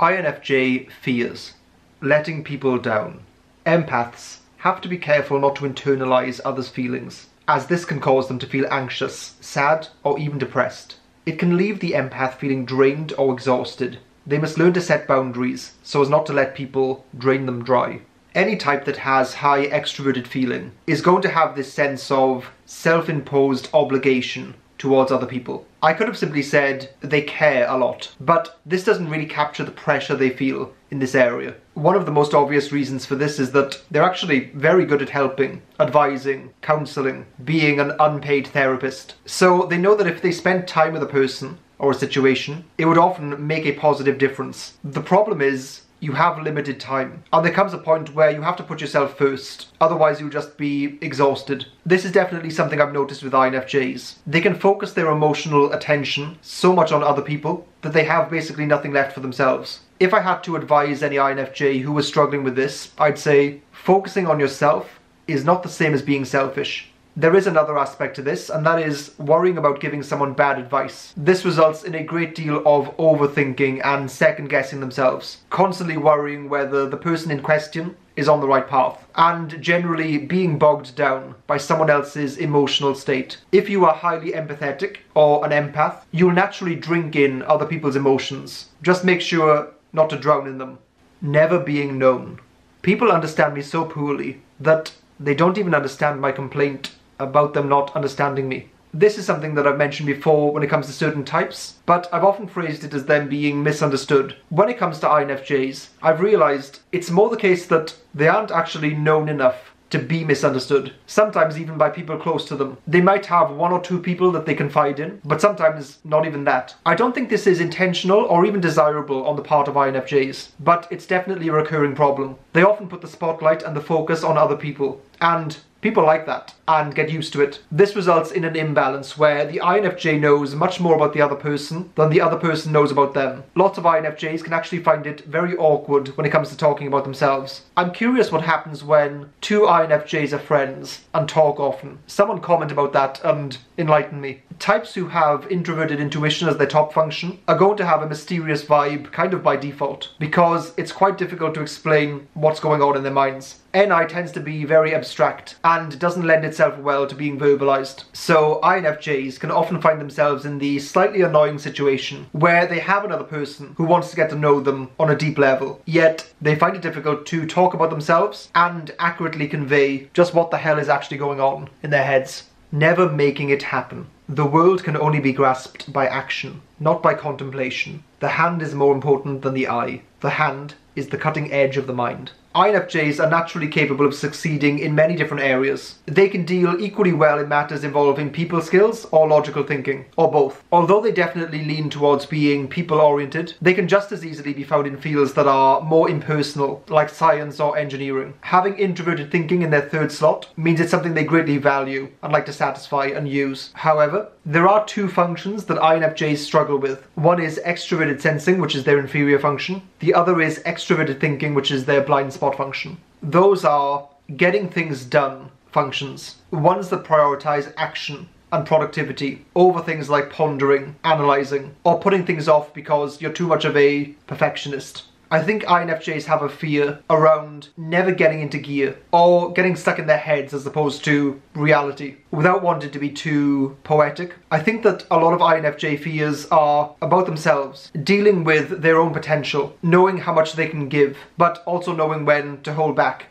INFJ Fears. Letting people down. Empaths have to be careful not to internalize others' feelings, as this can cause them to feel anxious, sad, or even depressed. It can leave the empath feeling drained or exhausted. They must learn to set boundaries so as not to let people drain them dry. Any type that has high extroverted feeling is going to have this sense of self-imposed obligation towards other people. I could have simply said they care a lot, but this doesn't really capture the pressure they feel in this area. One of the most obvious reasons for this is that they're actually very good at helping, advising, counselling, being an unpaid therapist. So they know that if they spend time with a person or a situation, it would often make a positive difference. The problem is, you have limited time, and there comes a point where you have to put yourself first, otherwise you'll just be exhausted. This is definitely something I've noticed with INFJs. They can focus their emotional attention so much on other people that they have basically nothing left for themselves. If I had to advise any INFJ who was struggling with this, I'd say focusing on yourself is not the same as being selfish. There is another aspect to this, and that is worrying about giving someone bad advice. This results in a great deal of overthinking and second-guessing themselves, constantly worrying whether the person in question is on the right path, and generally being bogged down by someone else's emotional state. If you are highly empathetic or an empath, you'll naturally drink in other people's emotions. Just make sure not to drown in them. Never being known. People understand me so poorly that they don't even understand my complaint about them not understanding me. This is something that I've mentioned before when it comes to certain types, but I've often phrased it as them being misunderstood. When it comes to INFJs, I've realised it's more the case that they aren't actually known enough to be misunderstood, sometimes even by people close to them. They might have one or two people that they confide in, but sometimes not even that. I don't think this is intentional or even desirable on the part of INFJs, but it's definitely a recurring problem. They often put the spotlight and the focus on other people, and people like that and get used to it. This results in an imbalance where the INFJ knows much more about the other person than the other person knows about them. Lots of INFJs can actually find it very awkward when it comes to talking about themselves. I'm curious what happens when two INFJs are friends and talk often. Someone comment about that and enlighten me. Types who have introverted intuition as their top function are going to have a mysterious vibe kind of by default, because it's quite difficult to explain what's going on in their minds. NI tends to be very abstract and doesn't lend itself well to being verbalized. So INFJs can often find themselves in the slightly annoying situation where they have another person who wants to get to know them on a deep level, yet they find it difficult to talk about themselves and accurately convey just what the hell is actually going on in their heads. Never making it happen. The world can only be grasped by action, not by contemplation. The hand is more important than the eye. The hand is the cutting edge of the mind. INFJs are naturally capable of succeeding in many different areas. They can deal equally well in matters involving people skills or logical thinking, or both. Although they definitely lean towards being people-oriented, they can just as easily be found in fields that are more impersonal, like science or engineering. Having introverted thinking in their third slot means it's something they greatly value and like to satisfy and use. However, there are two functions that INFJs struggle with. One is extroverted sensing, which is their inferior function. The other is extroverted thinking, which is their blind spot function. Those are getting things done functions, ones that prioritize action and productivity over things like pondering, analysing, or putting things off because you're too much of a perfectionist. I think INFJs have a fear around never getting into gear or getting stuck in their heads as opposed to reality. Without wanting to be too poetic, I think that a lot of INFJ fears are about themselves, dealing with their own potential, knowing how much they can give, but also knowing when to hold back.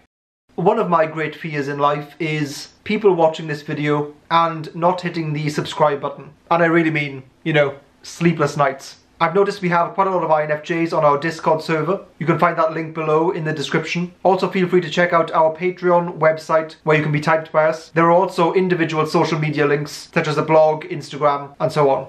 One of my great fears in life is people watching this video and not hitting the subscribe button. And I really mean, sleepless nights. I've noticed we have quite a lot of INFJs on our Discord server. You can find that link below in the description. Also feel free to check out our Patreon website where you can be typed by us. There are also individual social media links such as a blog, Instagram, and so on.